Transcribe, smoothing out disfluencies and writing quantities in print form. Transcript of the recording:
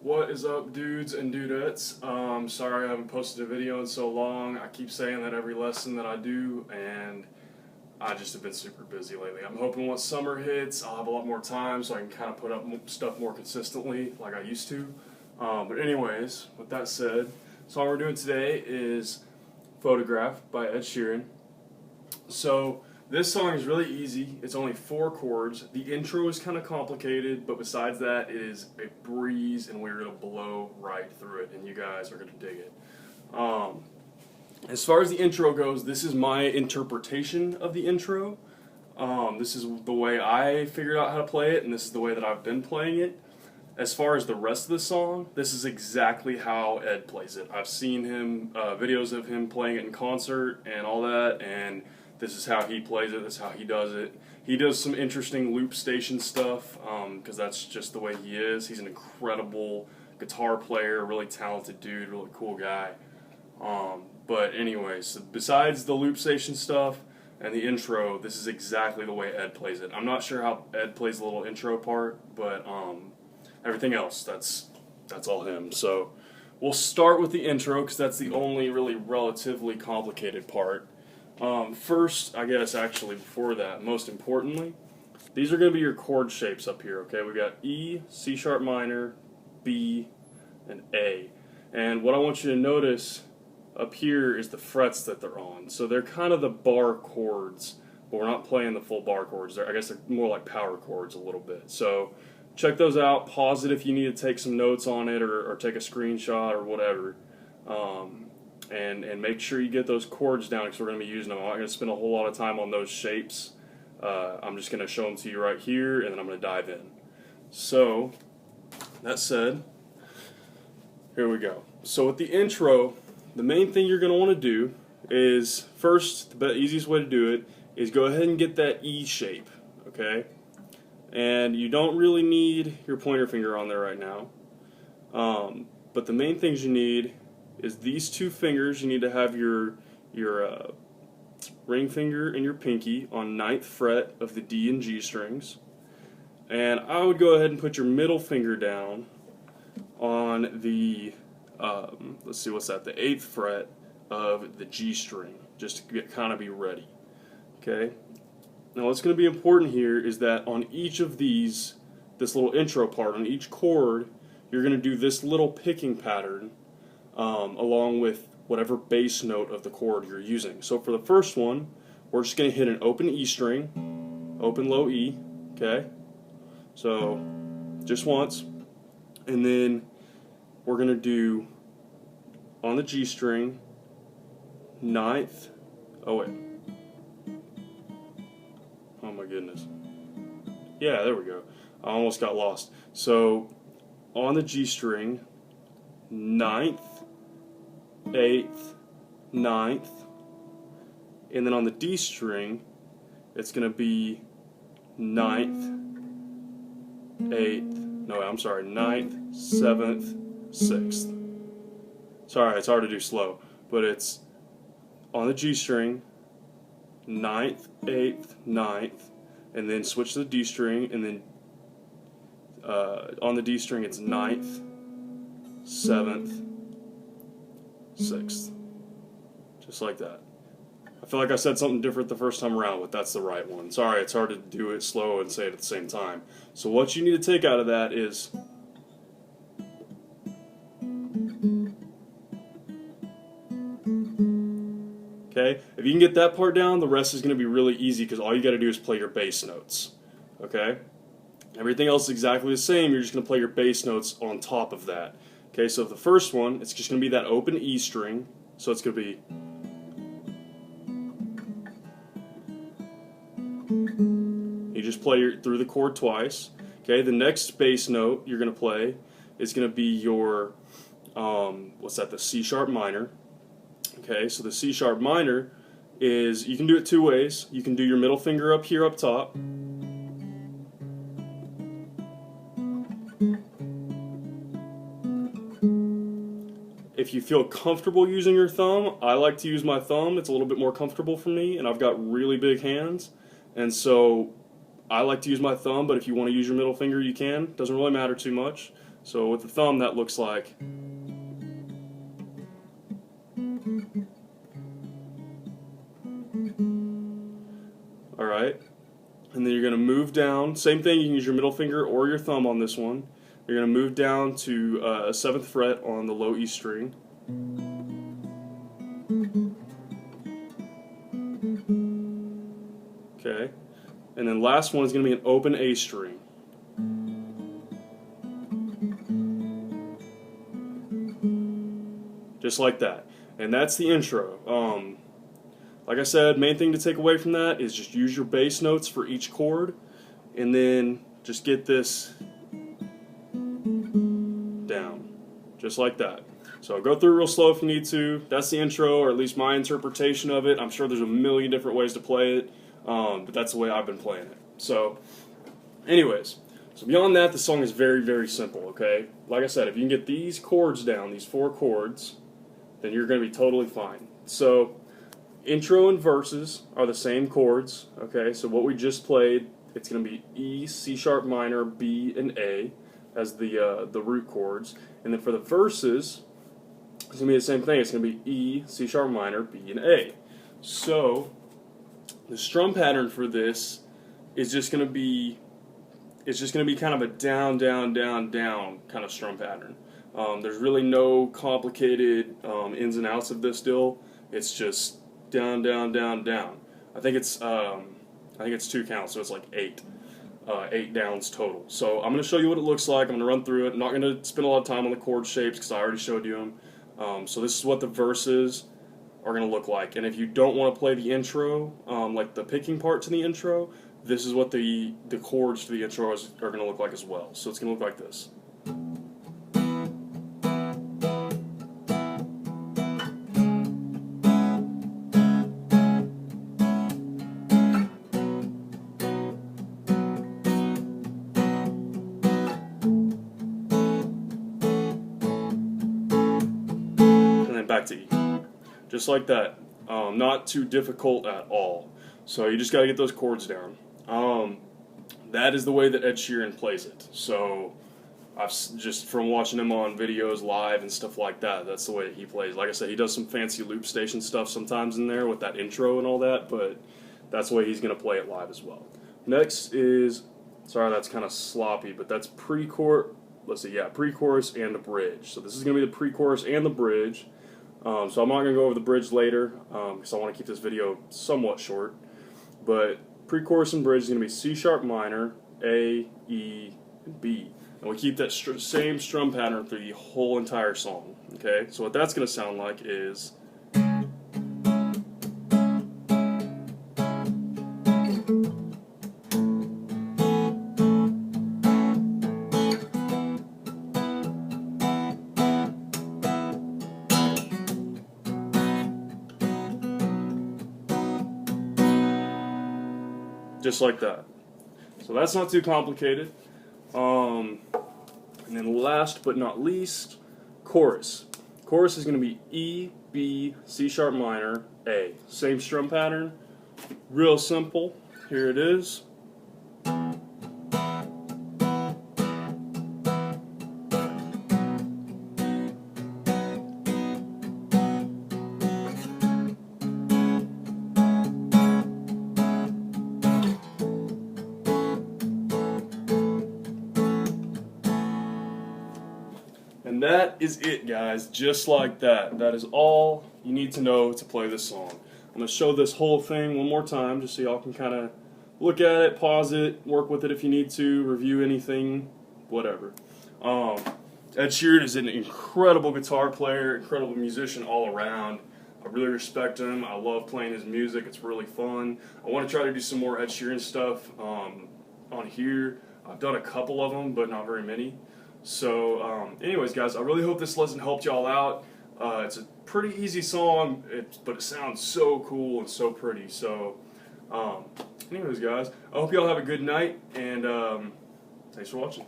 What is up, dudes and dudettes? Sorry I haven't posted a video in so long. I keep saying that every lesson that I do, and I just have been super busy lately. I'm hoping once summer hits, I'll have a lot more time so I can kind of put up stuff more consistently like I used to. But anyways, with that said, the song we're doing today is Photograph by Ed Sheeran. So this song is really easy. It's only 4 chords. The intro is kind of complicated, but besides that, it is a breeze, and we're going to blow right through it, and you guys are going to dig it. As far as the intro goes, this is my interpretation of the intro. This is the way I figured out how to play it, and this is the way that I've been playing it. As far as the rest of the song, this is exactly how Ed plays it. I've seen him, videos of him playing it in concert and all that, and this is how he plays it, this is how he does it. He does some interesting loop station stuff, because that's just the way he is. He's an incredible guitar player, really talented dude, really cool guy. But anyways, besides the loop station stuff and the intro, this is exactly the way Ed plays it. I'm not sure how Ed plays the little intro part, but everything else, that's all him. So we'll start with the intro, because that's the only really relatively complicated part. First, I guess actually before that, most importantly, these are going to be your chord shapes up here, okay? We've got E, C sharp minor, B, and A. And what I want you to notice up here is the frets that they're on. So they're kind of the bar chords, but we're not playing the full bar chords. I guess they're more like power chords a little bit. So check those out, pause it if you need to take some notes on it or take a screenshot or whatever. And make sure you get those chords down, because we're going to be using them. I'm not going to spend a whole lot of time on those shapes. I'm just going to show them to you right here, and then I'm going to dive in. So, that said, here we go. So with the intro, the main thing you're going to want to do is, first, the easiest way to do it is go ahead and get that E shape, okay? And you don't really need your pointer finger on there right now. But the main things you need is these 2 fingers. You need to have your ring finger and your pinky on 9th fret of the D and G strings. And I would go ahead and put your middle finger down on the, let's see, what's that, the 8th fret of the G string, just to kind of be ready. Okay? Now what's going to be important here is that on each of these, this little intro part, on each chord, you're going to do this little picking pattern along with whatever bass note of the chord you're using. So for the first one, we're just going to hit an open E string, open low E, okay? So just once, and then we're going to do on the G string, 9th, oh wait, oh my goodness, yeah, there we go, I almost got lost. So on the G string, 9th, 8th, 9th, and then on the D string, it's going to be 9th, 8th, no, I'm sorry, 9th, 7th, 6th. Sorry, it's hard to do slow, but it's on the G string, 9th, 8th, 9th, and then switch to the D string, and then on the D string it's 9th, 7th, 6th. Just like that. I feel like I said something different the first time around, but that's the right one. Sorry, it's hard to do it slow and say it at the same time. So what you need to take out of that is okay, if you can get that part down, the rest is going to be really easy, because all you got to do is play your bass notes. Okay? Everything else is exactly the same, you're just going to play your bass notes on top of that. Okay, so the first one, it's just going to be that open E string, so it's going to be you just play through the chord twice. Okay, the next bass note you're going to play is going to be your, what's that, the C sharp minor. Okay, so the C sharp minor is, you can do it 2 ways. You can do your middle finger up here up top. If you feel comfortable using your thumb, I like to use my thumb. It's a little bit more comfortable for me, and I've got really big hands, and so I like to use my thumb, but if you want to use your middle finger, you can. Doesn't really matter too much. So with the thumb, that looks like. Alright, and then you're going to move down. Same thing, you can use your middle finger or your thumb on this one. You're going to move down to a 7th fret on the low E string. Okay, and then last one is going to be an open A string. Just like that. And that's the intro. Like I said, main thing to take away from that is just use your bass notes for each chord, and then just get this down, just like that. So go through real slow if you need to. That's the intro, or at least my interpretation of it. I'm sure there's a million different ways to play it, but that's the way I've been playing it. So anyways, so beyond that, the song is very, very simple, okay? Like I said, if you can get these chords down, these 4 chords, then you're going to be totally fine. So intro and verses are the same chords, okay? So what we just played, it's going to be E, C sharp minor, B, and A as the root chords. And then for the verses, it's going to be the same thing. It's going to be E, C sharp minor, B, and A. So the strum pattern for this is just going to be, kind of a down, down, down, down kind of strum pattern. There's really no complicated ins and outs of this deal. It's just down, down, down, down. I think it's 2 counts, so it's like 8 downs total. So I'm going to show you what it looks like. I'm going to run through it. I'm not going to spend a lot of time on the chord shapes because I already showed you them. So this is what the verses are going to look like. And if you don't want to play the intro, like the picking part to the intro, this is what the chords to the intro are going to look like as well. So it's going to look like this. Back to E. Just like that. Not too difficult at all. So you just got to get those chords down. That is the way that Ed Sheeran plays it. So I've just from watching him on videos live and stuff like that, that's the way that he plays. Like I said, he does some fancy loop station stuff sometimes in there with that intro and all that, but that's the way he's going to play it live as well. Next is, sorry that's kind of sloppy, but that's pre-chorus, pre-chorus and the bridge. So this is going to be the pre-chorus and the bridge. So I'm not going to go over the bridge later because I want to keep this video somewhat short. But pre-chorus and bridge is going to be C sharp minor, A, E, and B. And we keep that same strum pattern through the whole entire song. Okay, so what that's going to sound like is. Just like that. So that's not too complicated. And then last but not least, chorus. Chorus is going to be E, B, C sharp minor, A. Same strum pattern. Real simple. Here it is. And that is it, guys, just like that. That is all you need to know to play this song. I'm going to show this whole thing one more time just so y'all can kind of look at it, pause it, work with it if you need to, review anything, whatever. Ed Sheeran is an incredible guitar player, incredible musician all around. I really respect him. I love playing his music. It's really fun. I want to try to do some more Ed Sheeran stuff on here. I've done a couple of them, but not very many. So, anyways, guys, I really hope this lesson helped y'all out. It's a pretty easy song, but it sounds so cool and so pretty. So, anyways, guys, I hope y'all have a good night, and thanks for watching.